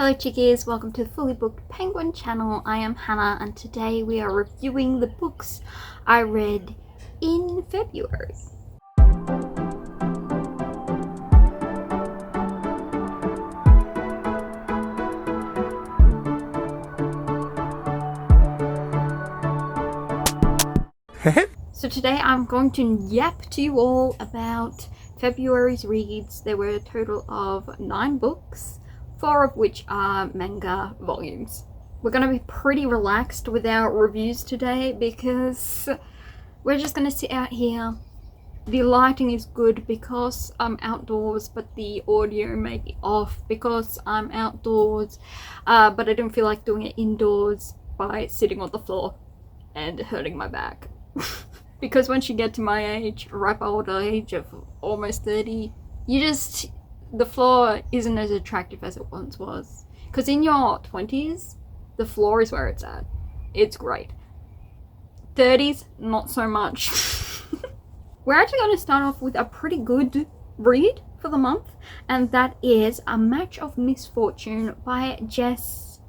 Hello chickies, welcome to the Fully Booked Penguin channel. I am Hannah and today we are reviewing the books I read in February. So today I'm going to yap to you all about February's reads. There were a total of 9 books, 4 of which are manga volumes. We're going to be pretty relaxed with our reviews today because we're just going to sit out here. The lighting is good because I'm outdoors, but the audio may be off because I'm outdoors, but I don't feel like doing it indoors by sitting on the floor and hurting my back. Because once you get to my age, ripe old age of almost 30, the floor isn't as attractive as it once was. Because in your 20s, the floor is where it's at. It's great. 30s, not so much. We're actually going to start off with a pretty good read for the month, and that is A Match of Misfortune by Jess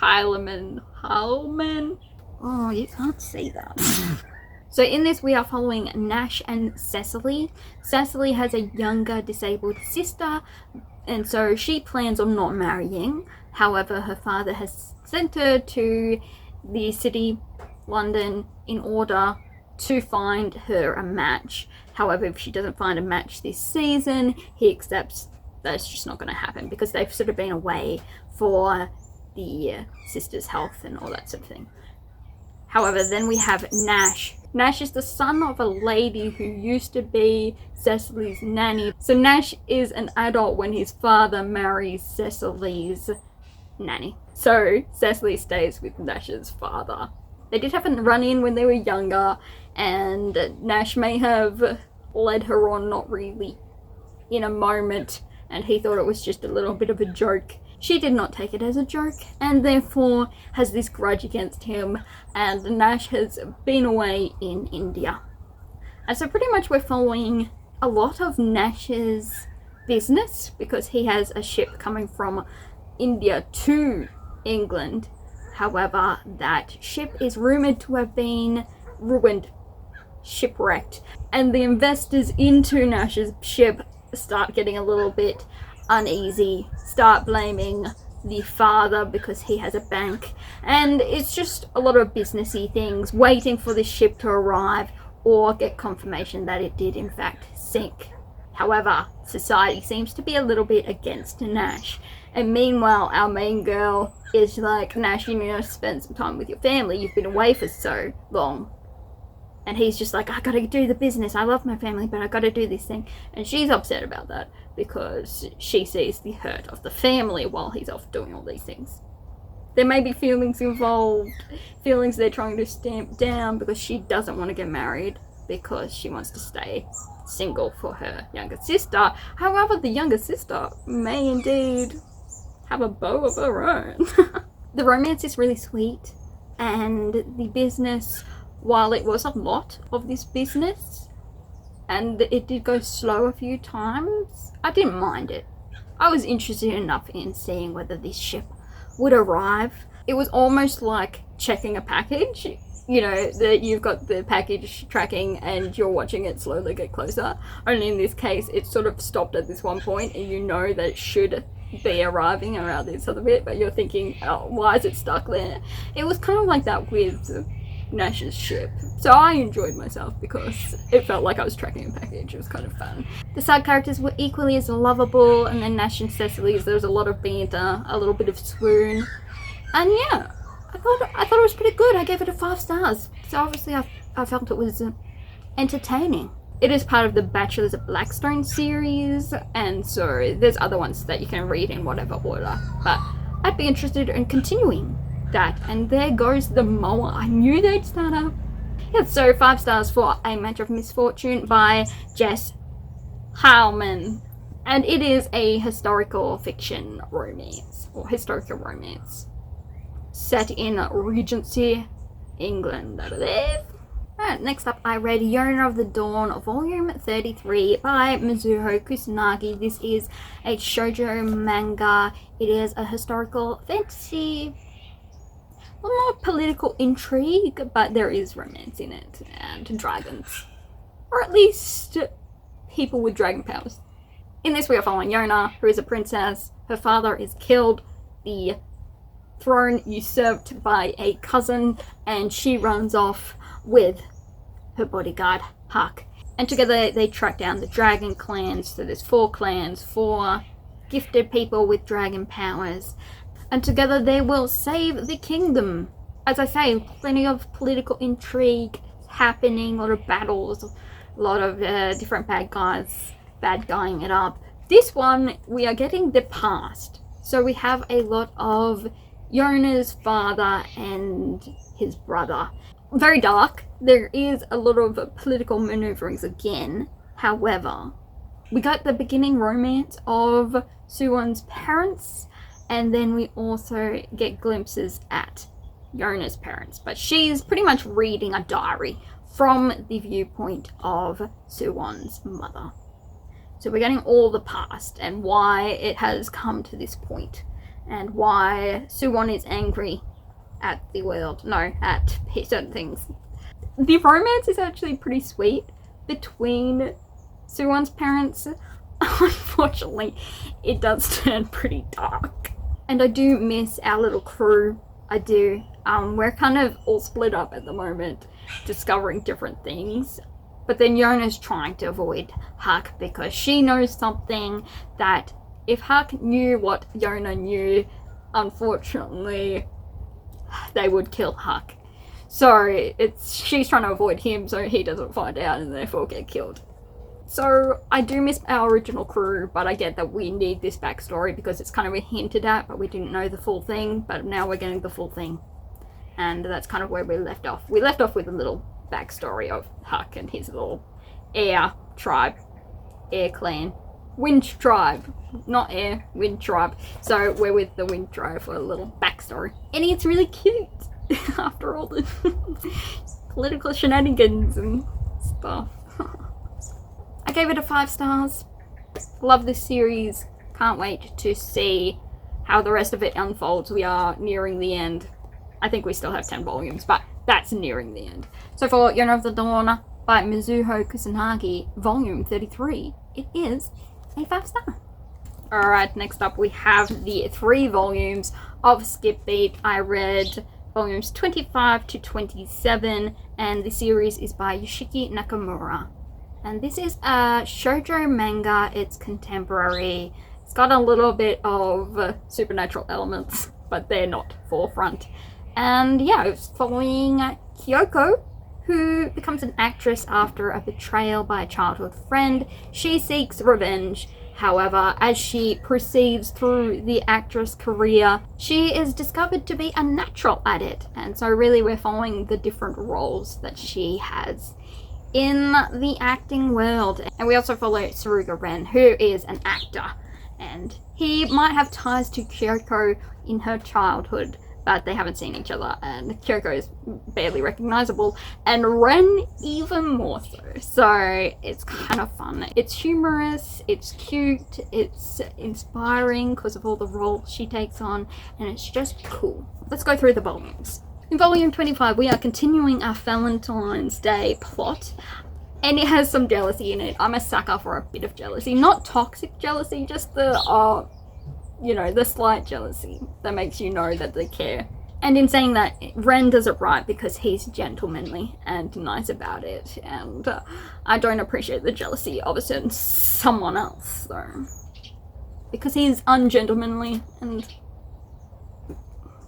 Heileman. Heileman? Oh, you can't say that. So in this we are following Nash and Cecily. Cecily has a younger disabled sister, and so she plans on not marrying. However, her father has sent her to the city, London, in order to find her a match. However, if she doesn't find a match this season, he accepts that it's just not going to happen because they've sort of been away for the sister's health and all that sort of thing. However, then we have Nash. Nash is the son of a lady who used to be Cecily's nanny. So Nash is an adult when his father marries Cecily's nanny. So Cecily stays with Nash's father. They did have a run-in when they were younger, and Nash may have led her on, not really, in a moment, and he thought it was just a little bit of a joke. She did not take it as a joke, and therefore has this grudge against him, and Nash has been away in India. And so pretty much we're following a lot of Nash's business, because he has a ship coming from India to England. However, that ship is rumoured to have been ruined, shipwrecked, and the investors into Nash's ship start getting a little bit uneasy, start blaming the father because he has a bank, and it's just a lot of businessy things, waiting for the ship to arrive or get confirmation that it did in fact sink. However, society seems to be a little bit against Nash, and meanwhile our main girl is like, Nash, you need to spend some time with your family, you've been away for so long. And he's just like, I gotta do the business, I love my family, but I gotta do this thing. And she's upset about that because she sees the hurt of the family while he's off doing all these things. There may be feelings involved, feelings they're trying to stamp down, because she doesn't want to get married because she wants to stay single for her younger sister. However, the younger sister may indeed have a beau of her own. The romance is really sweet, and the business, while it was a lot of this business, and it did go slow a few times, I didn't mind it. I was interested enough in seeing whether this ship would arrive. It was almost like checking a package. You know, that you've got the package tracking and you're watching it slowly get closer. Only in this case, it sort of stopped at this one point and you know that it should be arriving around this other bit, but you're thinking, oh, why is it stuck there? It was kind of like that with Nash's ship. So I enjoyed myself because it felt like I was tracking a package. It was kind of fun. The side characters were equally as lovable, and then Nash and Cecily's, there was a lot of banter, a little bit of swoon, and yeah, I thought it was pretty good. I gave it a 5 stars. So obviously I felt it was entertaining. It is part of the Bachelors of Blackstone series, and so there's other ones that you can read in whatever order, but I'd be interested in continuing that. And there goes the mower. I knew they'd start up. Yeah, so 5 stars for A Match of Misfortune by Jess Heileman. And it is a historical fiction romance, or historical romance, set in Regency, England, I believe. Next up, I read Yona of the Dawn, Volume 33 by Mizuho Kusanagi. This is a shoujo manga. It is a historical fantasy, a little more political intrigue, but there is romance in it, and dragons. Or at least people with dragon powers. In this we are following Yona, who is a princess. Her father is killed, the throne usurped by a cousin, and she runs off with her bodyguard, Huck. And together they track down the dragon clans. So there's 4 clans, 4 gifted people with dragon powers. And together they will save the kingdom. As I say, plenty of political intrigue happening, a lot of battles, a lot of different bad guying it up. This one, we are getting the past. So we have a lot of Yona's father and his brother. Very dark. There is a lot of political maneuverings again. However, we got the beginning romance of Suwon's parents, and then we also get glimpses at Yona's parents. But she's pretty much reading a diary from the viewpoint of Suwon's mother. So we're getting all the past and why it has come to this point, and why Suwon is angry at the world. No, at certain things. The romance is actually pretty sweet between Suwon's parents. Unfortunately, it does turn pretty dark. And I do miss our little crew. I do. We're kind of all split up at the moment, discovering different things. But then Yona's trying to avoid Huck because she knows something that if Huck knew what Yona knew, unfortunately, they would kill Huck. So she's trying to avoid him so he doesn't find out and therefore get killed. So I do miss our original crew, but I get that we need this backstory because it's kind of hinted at, but we didn't know the full thing, but now we're getting the full thing. And that's kind of where we left off. We left off with a little backstory of Huck and his little air tribe, air clan, wind tribe, not air, wind tribe. So we're with the wind tribe for a little backstory. And it's really cute after all the political shenanigans and stuff. I gave it a 5 stars. Love this series. Can't wait to see how the rest of it unfolds. We are nearing the end. I think we still have 10 volumes, but that's nearing the end. So for Yona of the Dawn by Mizuho Kusanagi, Volume 33, it is a 5 star. Alright, next up we have the 3 volumes of Skip Beat. I read volumes 25 to 27, and the series is by Yoshiki Nakamura. And this is a shoujo manga. It's contemporary. It's got a little bit of supernatural elements, but they're not forefront. And yeah, it's following Kyoko, who becomes an actress after a betrayal by a childhood friend. She seeks revenge. However, as she proceeds through the actress career, she is discovered to be a natural at it. And so really we're following the different roles that she has in the acting world. And we also follow Suruga Ren, who is an actor. And he might have ties to Kyoko in her childhood, but they haven't seen each other, and Kyoko is barely recognizable, and Ren even more so. So it's kind of fun. It's humorous, it's cute, it's inspiring because of all the roles she takes on, and it's just cool. Let's go through the volumes. In volume 25, we are continuing our Valentine's Day plot, and it has some jealousy in it. I'm a sucker for a bit of jealousy. Not toxic jealousy, just the the slight jealousy that makes you know that they care. And in saying that, Ren does it right because he's gentlemanly and nice about it, and I don't appreciate the jealousy of a certain someone else, though, because he's ungentlemanly and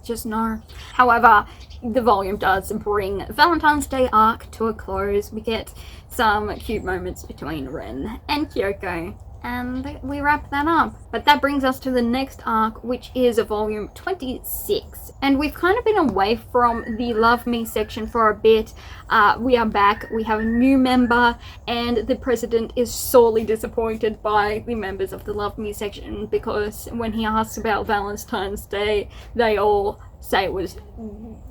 just no. However, the volume does bring Valentine's Day arc to a close. We get some cute moments between Ren and Kyoko, and we wrap that up. But that brings us to the next arc, which is volume 26. And we've kind of been away from the Love Me section for a bit. We are back, we have a new member, and the president is sorely disappointed by the members of the Love Me section, because when he asks about Valentine's Day, they all say it was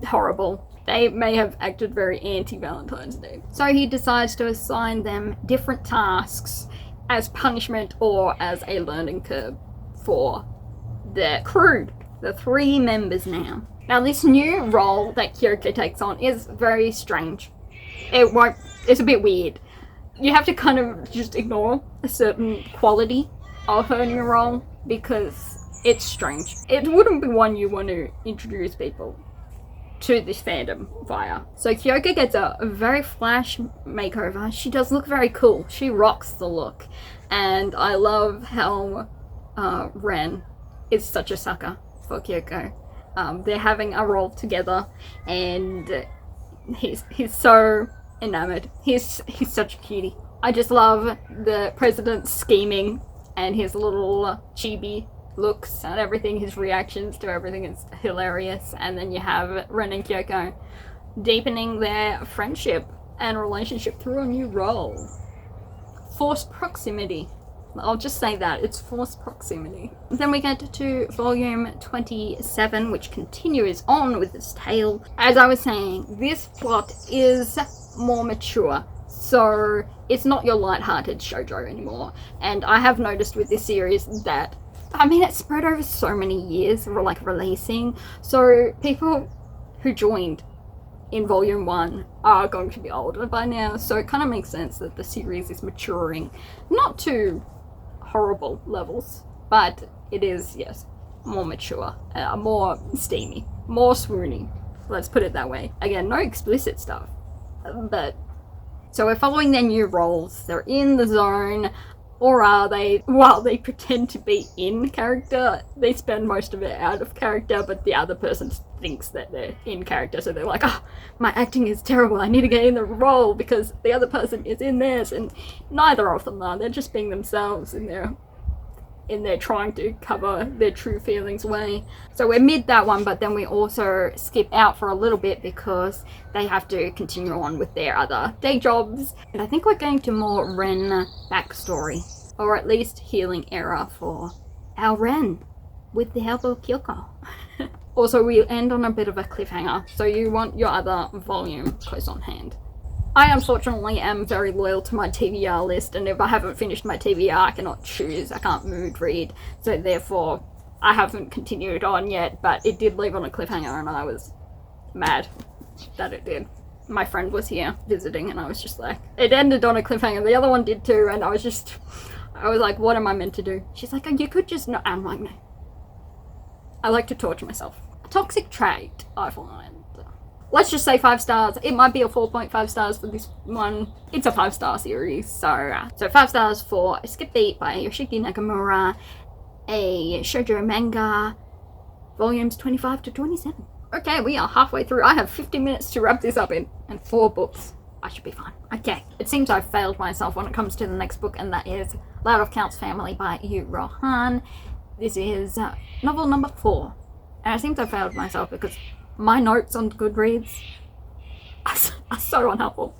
horrible. They may have acted very anti-Valentine's Day. So he decides to assign them different tasks as punishment or as a learning curve for the crew, the 3 members now. Now this new role that Kyoko takes on is very strange. It's a bit weird. You have to kind of just ignore a certain quality of her new role because it's strange. It wouldn't be one you want to introduce people to this fandom via. So Kyoko gets a very flash makeover. She does look very cool. She rocks the look. And I love how Ren is such a sucker for Kyoko. They're having a role together and he's so enamored. He's such a cutie. I just love the president scheming and his little chibi looks and everything, his reactions to everything is hilarious. And then you have Ren and Kyoko deepening their friendship and relationship through a new role. Forced proximity. I'll just say that, it's forced proximity. Then we get to volume 27, which continues on with this tale. As I was saying, this plot is more mature, so it's not your light-hearted shoujo anymore. And I have noticed with this series that, I mean, it's spread over so many years, like releasing, so people who joined in volume 1 are going to be older by now, so it kind of makes sense that the series is maturing, not to horrible levels, but it is, yes, more mature, more steamy, more swoony, let's put it that way. Again, no explicit stuff, but so we're following their new roles. They're in the zone, or are they? While they pretend to be in character, they spend most of it out of character, but the other person thinks that they're in character, so they're like, oh, my acting is terrible, I need to get in the role because the other person is in theirs, and neither of them are. They're just being themselves in their trying to cover their true feelings way. So we're mid that one, but then we also skip out for a little bit because they have to continue on with their other day jobs. And I think we're going to more Ren backstory, or at least healing era for our Ren with the help of Kyoko. Also, we end on a bit of a cliffhanger, so you want your other volume close on hand. I unfortunately am very loyal to my TBR list, and if I haven't finished my TBR, I cannot choose, I can't mood read, so therefore I haven't continued on yet, but it did leave on a cliffhanger and I was mad that it did. My friend was here visiting and I was just like, it ended on a cliffhanger, the other one did too, and I was like, what am I meant to do? She's like, oh, you could just not. I'm like, no. I like to torture myself. A toxic trait, I find. Let's just say 5 stars. It might be a 4.5 stars for this one. It's a 5-star series, so 5 stars for Skip Beat by Yoshiki Nakamura, a shoujo manga, volumes 25 to 27. Okay, we are halfway through. I have 50 minutes to wrap this up in, and 4 books. I should be fine. Okay, it seems I've failed myself when it comes to the next book, and that is Lout of Count's Family by Ryeo-han. This is novel number 4. And it seems I failed myself because my notes on Goodreads are so unhelpful.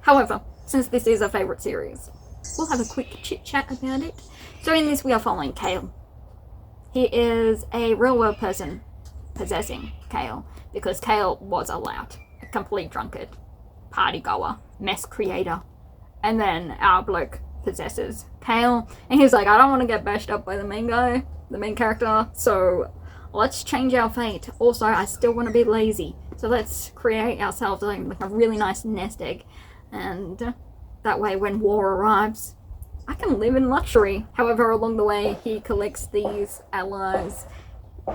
However, since this is a favourite series, we'll have a quick chit chat about it. So in this we are following Kale. He is a real world person possessing Kale, because Kale was a lout, a complete drunkard, party goer, mess creator, and then our bloke possesses Kale, and he's like, I don't want to get bashed up by the main guy, the main character, so let's change our fate. Also, I still want to be lazy, so let's create ourselves like a really nice nest egg, and that way when war arrives, I can live in luxury. However, along the way, he collects these allies,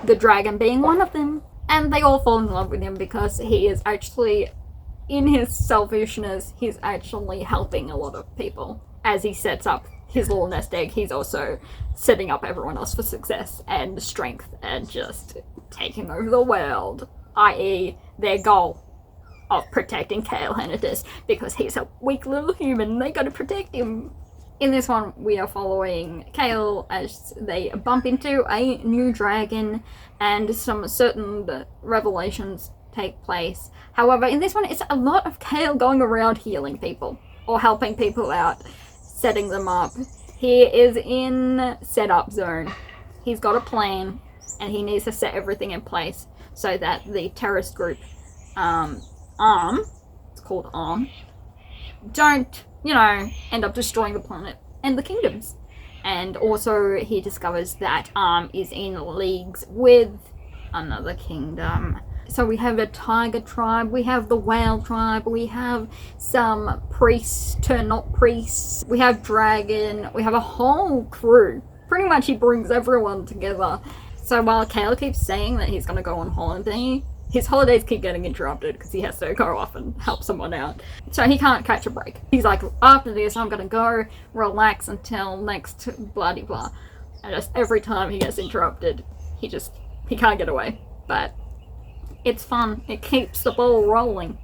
the dragon being one of them, and they all fall in love with him because he is actually, in his selfishness, he's actually helping a lot of people. As he sets up his little nest egg, he's also setting up everyone else for success and strength and just taking over the world, i.e. their goal of protecting Kale Henitus, because he's a weak little human and they gotta protect him. In this one, we are following Kale as they bump into a new dragon and some certain revelations take place. However, in this one, it's a lot of Kale going around healing people or helping people out, setting them up. He is in setup zone. He's got a plan and he needs to set everything in place so that the terrorist group, ARM, it's called ARM, don't, end up destroying the planet and the kingdoms. And also he discovers that ARM is in leagues with another kingdom. So we have a tiger tribe, we have the whale tribe, we have some priests turn not priests, we have dragon, we have a whole crew. Pretty much he brings everyone together. So while Kale keeps saying that he's gonna go on holiday, his holidays keep getting interrupted because he has to go off and help someone out. So he can't catch a break. He's like, after this I'm gonna go relax until next bloody blah. And just every time he gets interrupted, he can't get away. But it's fun. It keeps the ball rolling.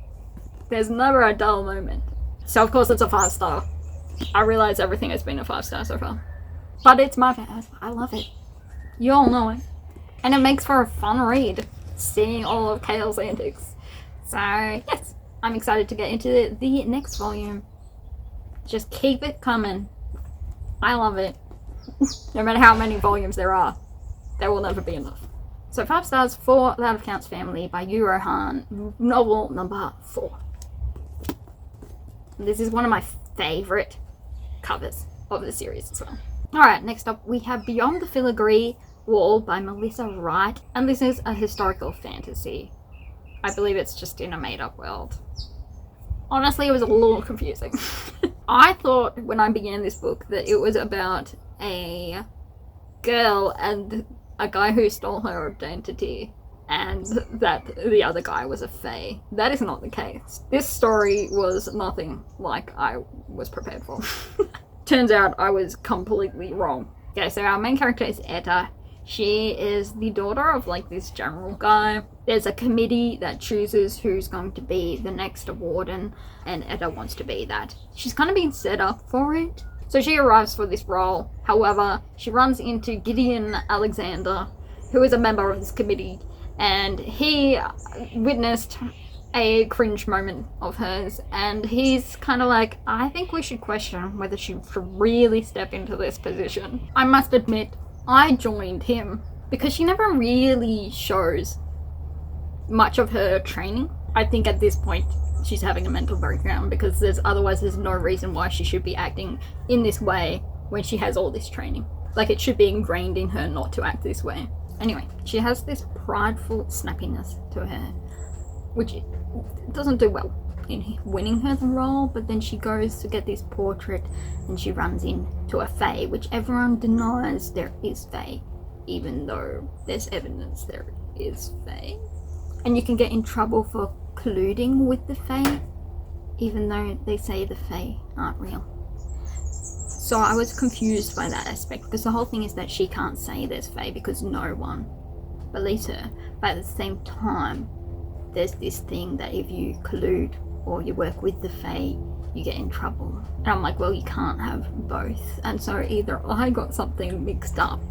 There's never a dull moment. So of course it's a 5-star. I realize everything has been a 5-star so far. But it's my favorite. I love it. You all know it. And it makes for a fun read, seeing all of Kale's antics. So yes, I'm excited to get into the next volume. Just keep it coming. I love it. No matter how many volumes there are, there will never be enough. So 5 stars for That of Count's Family by Ryeo-han, novel number 4. This is one of my favourite covers of the series as well. Alright, next up we have Beyond the Filigree Wall by Melissa Wright, and this is a historical fantasy. I believe it's just in a made-up world. Honestly, it was a little confusing. I thought when I began this book that it was about a girl and a guy who stole her identity, and that the other guy was a fae. That is not the case. This story was nothing like I was prepared for. Turns out I was completely wrong. Okay, so our main character is Etta. She is the daughter of this general guy. There's a committee that chooses who's going to be the next warden, and Etta wants to be that. She's kind of been set up for it. So she arrives for this role. However, she runs into Gideon Alexander, who is a member of this committee, and he witnessed a cringe moment of hers, and he's kind of like, I think we should question whether she should really step into this position. I must admit, I joined him because she never really shows much of her training. I think at this point she's having a mental breakdown because otherwise there's no reason why she should be acting in this way when she has all this training. It should be ingrained in her not to act this way. Anyway, she has this prideful snappiness to her, which doesn't do well in winning her the role, but then she goes to get this portrait and she runs into a fae, which everyone denies there is fae, even though there's evidence there is fae. And you can get in trouble for colluding with the fae, even though they say the fae aren't real. So I was confused by that aspect, because the whole thing is that she can't say there's fae because no one believes her. But at the same time, there's this thing that if you collude or you work with the fae, you get in trouble. And I'm like, well, you can't have both. And so either I got something mixed up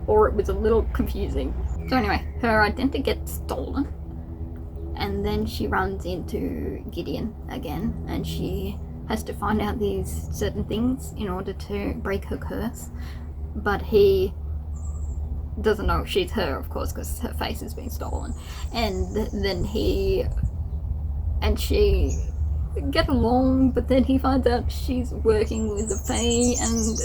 or it was a little confusing. So anyway, her identity gets stolen, and then she runs into Gideon again, and she has to find out these certain things in order to break her curse. But he doesn't know she's her, of course, because her face has been stolen. And then she get along, but then he finds out she's working with the fae, and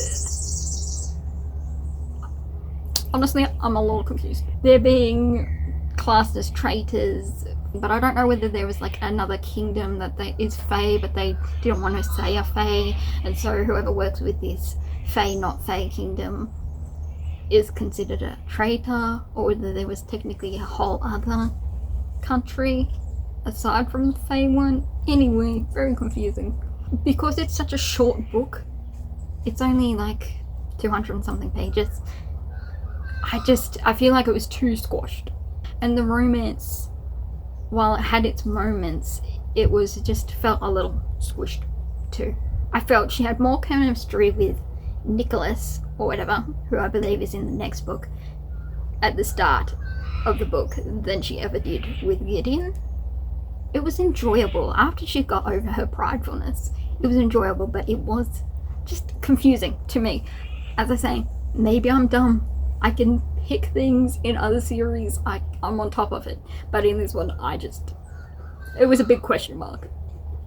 honestly, I'm a little confused. They're being classed as traitors, but I don't know whether there was another kingdom that is fae, but they didn't want to say a fae, and so whoever works with this fae not fae kingdom is considered a traitor, or whether there was technically a whole other country aside from the fae one. Anyway, very confusing. Because it's such a short book, it's only 200 and something pages, I feel like it was too squashed. And the romance, while it had its moments, it was just felt a little squished too. I felt she had more chemistry with Nicholas, or whatever, who I believe is in the next book, at the start of the book than she ever did with Gideon. It was enjoyable. After she got over her pridefulness, it was enjoyable, but it was just confusing to me. As I say, maybe I'm dumb. I can pick things in other series, I'm on top of it. But in this one, it was a big question mark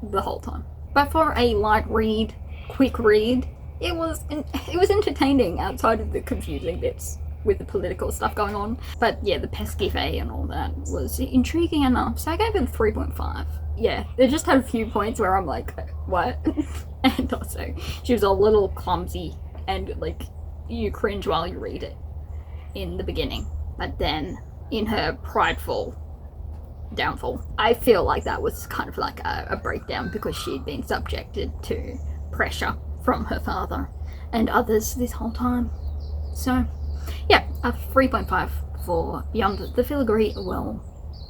the whole time. But for a light read, quick read, it was entertaining outside of the confusing bits with the political stuff going on. But yeah, the pesky fae and all that was intriguing enough, so I gave it a 3.5. Yeah, they just had a few points where I'm like, what? And also, she was a little clumsy and like, you cringe while you read it in the beginning. But then, in her prideful downfall, I feel like that was kind of like a breakdown because she'd been subjected to pressure from her father and others this whole time. So, yeah, a 3.5 for Beyond the Filigree Well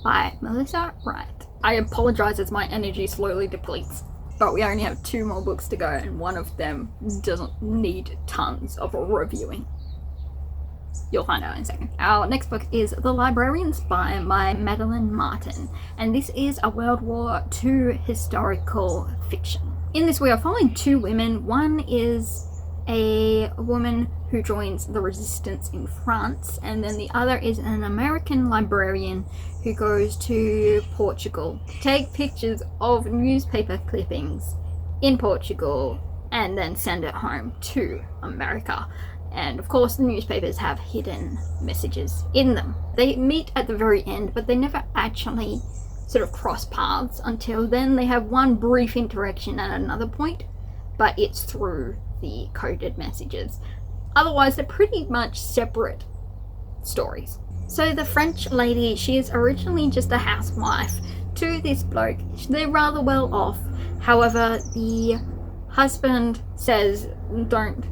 by Melissa Wright. I apologise as my energy slowly depletes, but we only have 2 more books to go and one of them doesn't need tons of reviewing. You'll find out in a second. Our next book is The Librarian Spy by Madeline Martin, and this is a World War II historical fiction. In this we are following 2 women. One is a woman who joins the resistance in France, and then the other is an American librarian who goes to Portugal to take pictures of newspaper clippings in Portugal and then send it home to America. And of course the newspapers have hidden messages in them. They meet at the very end, but they never actually sort of cross paths until then. They have one brief interaction at another point, but it's through the coded messages. Otherwise, they're pretty much separate stories. So the French lady, she is originally just a housewife to this bloke. They're rather well off. However, the husband says, don't,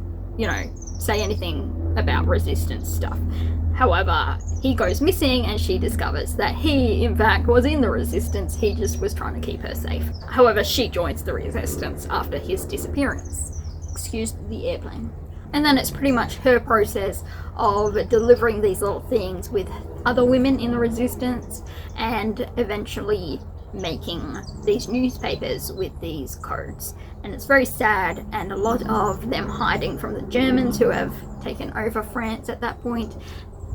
say anything about resistance stuff. However, he goes missing and she discovers that he, in fact, was in the resistance. He just was trying to keep her safe. However, she joins the resistance after his disappearance. Excuse the airplane. And then it's pretty much her process of delivering these little things with other women in the resistance and eventually making these newspapers with these codes. And it's very sad, and a lot of them hiding from the Germans who have taken over France at that point,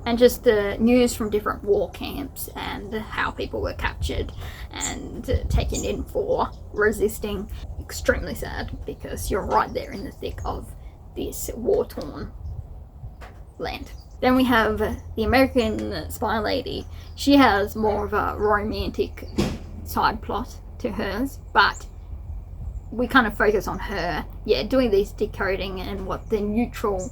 and just the news from different war camps and how people were captured and taken in for resisting. Extremely sad, because you're right there in the thick of this war-torn land. Then we have the American spy lady. She has more of a romantic side plot to hers, but we kind of focus on her, doing these decoding and what the neutral,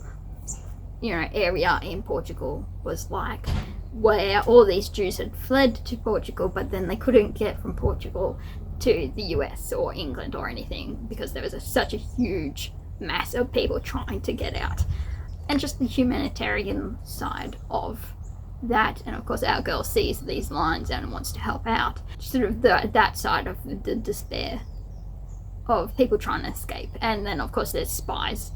area in Portugal was like, where all these Jews had fled to Portugal, but then they couldn't get from Portugal to the US or England or anything because there was such a huge mass of people trying to get out. And just the humanitarian side of that, and of course our girl sees these lines and wants to help out. Sort of that side of the despair of people trying to escape. And then of course there's spies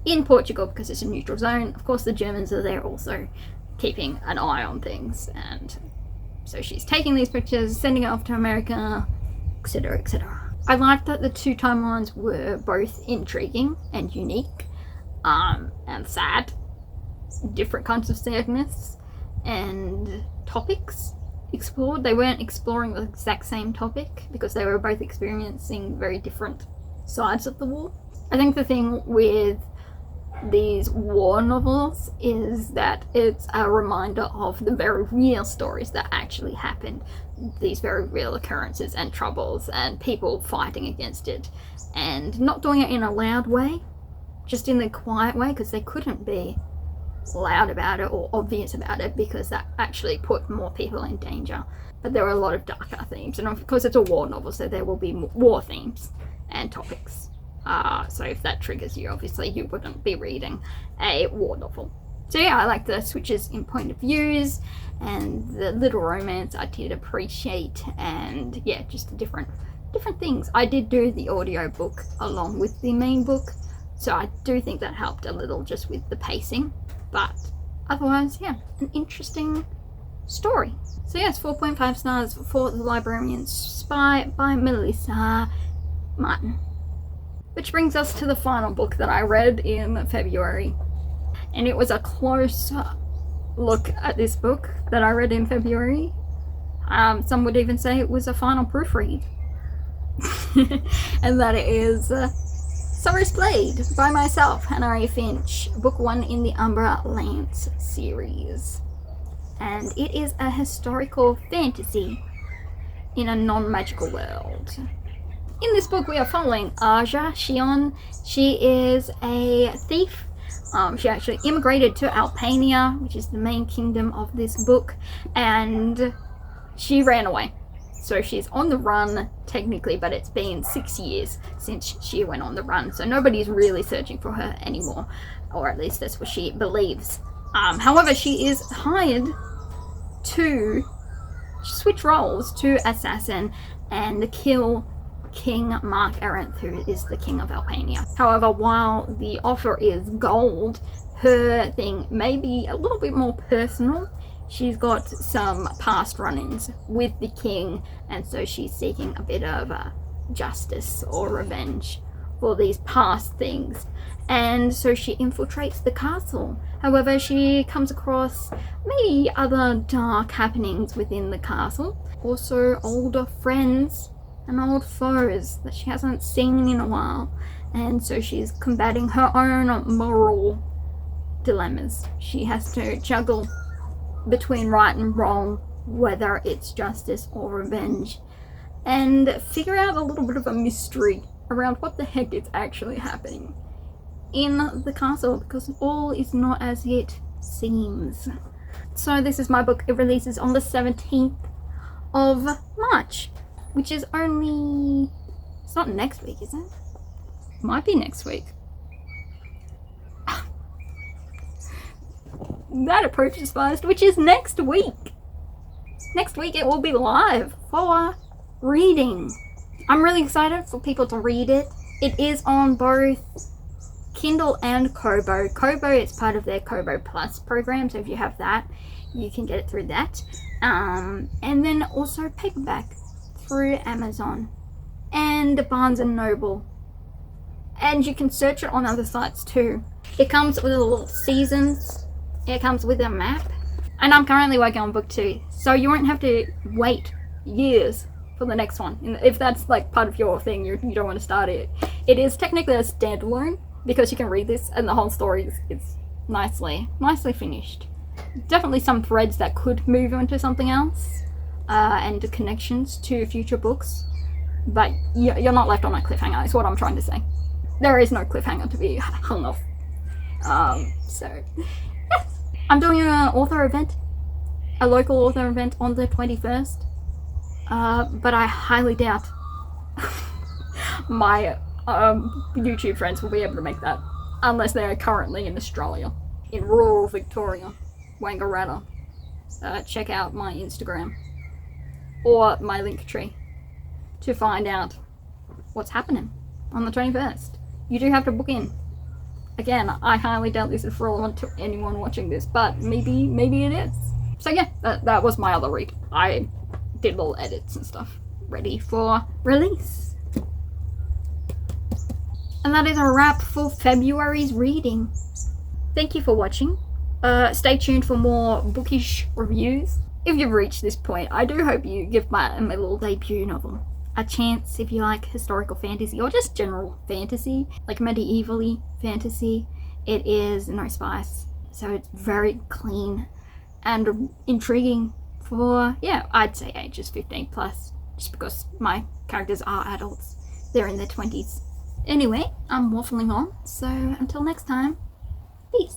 in Portugal because it's a neutral zone. Of course the Germans are there also keeping an eye on things, and so she's taking these pictures, sending it off to America, etc, etc. I liked that the 2 timelines were both intriguing and unique, and sad. Different kinds of sadness and topics explored. They weren't exploring the exact same topic because they were both experiencing very different sides of the war. I think the thing with these war novels is that it's a reminder of the very real stories that actually happened, these very real occurrences and troubles and people fighting against it, and not doing it in a loud way, just in the quiet way, because they couldn't be loud about it or obvious about it because that actually put more people in danger. But there were a lot of darker themes, and of course it's a war novel, so there will be war themes and topics. So if that triggers you, obviously you wouldn't be reading a war novel. So yeah, I like the switches in point of views and the little romance I did appreciate, and yeah, just the different different things. I did do the audiobook along with the main book, so I do think that helped a little just with the pacing, but otherwise, yeah, an interesting story. So yes, 4.5 stars for The Librarian Spy by Melissa Martin. Which brings us to the final book that I read in February. And it was a close look at this book that I read in February. Some would even say it was a final proofread. And that is Summer's Blade by myself, Hannah Finch, book 1 in the Umbra Lance series. And it is a historical fantasy in a non-magical world. In this book we are following Aja Shion. She is a thief. She actually immigrated to Albania, which is the main kingdom of this book, and she ran away. So she's on the run technically, but it's been 6 years since she went on the run, so nobody's really searching for her anymore, or at least that's what she believes. However, she is hired to switch roles to assassin and kill King Mark Arendt, who is the king of Albania. However, while the offer is gold, her thing may be a little bit more personal. She's got some past run-ins with the king, and so she's seeking a bit of justice or revenge for these past things. And so she infiltrates the castle. However, she comes across maybe other dark happenings within the castle. Also older friends and old foes that she hasn't seen in a while. And so she's combating her own moral dilemmas. She has to juggle between right and wrong, whether it's justice or revenge, and figure out a little bit of a mystery around what the heck is actually happening in the castle, because all is not as it seems. So this is my book. It releases on the 17th of March, which is only... it's not next week, is it? Might be next week. That approaches fast, which is next week. Next week it will be live for reading. I'm really excited for people to read it. It is on both Kindle and Kobo. Kobo is part of their Kobo Plus program, so if you have that, you can get it through that. And then also paperback through Amazon and Barnes & Noble. And you can search it on other sites too. It comes with a little seasons. It comes with a map. And I'm currently working on book 2, so you won't have to wait years for the next one. If that's like part of your thing, you don't want to start it. It is technically a standalone, because you can read this and the whole story is nicely finished. Definitely some threads that could move into something else, and connections to future books, but you're not left on a cliffhanger, is what I'm trying to say. There is no cliffhanger to be hung off. So yes, I'm doing an author event, a local author event on the 21st, but I highly doubt my YouTube friends will be able to make that, unless they are currently in Australia, in rural Victoria, Wangaratta. Check out my Instagram or my Linktree to find out what's happening on the 21st. You do have to book in. Again, I highly doubt this is relevant to anyone watching this, but maybe it is. So yeah, that was my other read. I did little edits and stuff ready for release. And that is a wrap for February's reading. Thank you for watching. Stay tuned for more bookish reviews. If you've reached this point, I do hope you give my little debut novel a chance if you like historical fantasy or just general fantasy, like medieval-y fantasy. It is no spice, so it's very clean and intriguing for, yeah, I'd say ages 15 plus, just because my characters are adults. They're in their 20s. Anyway, I'm waffling on, so until next time, peace.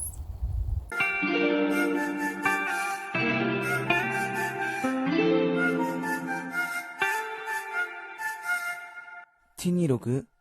126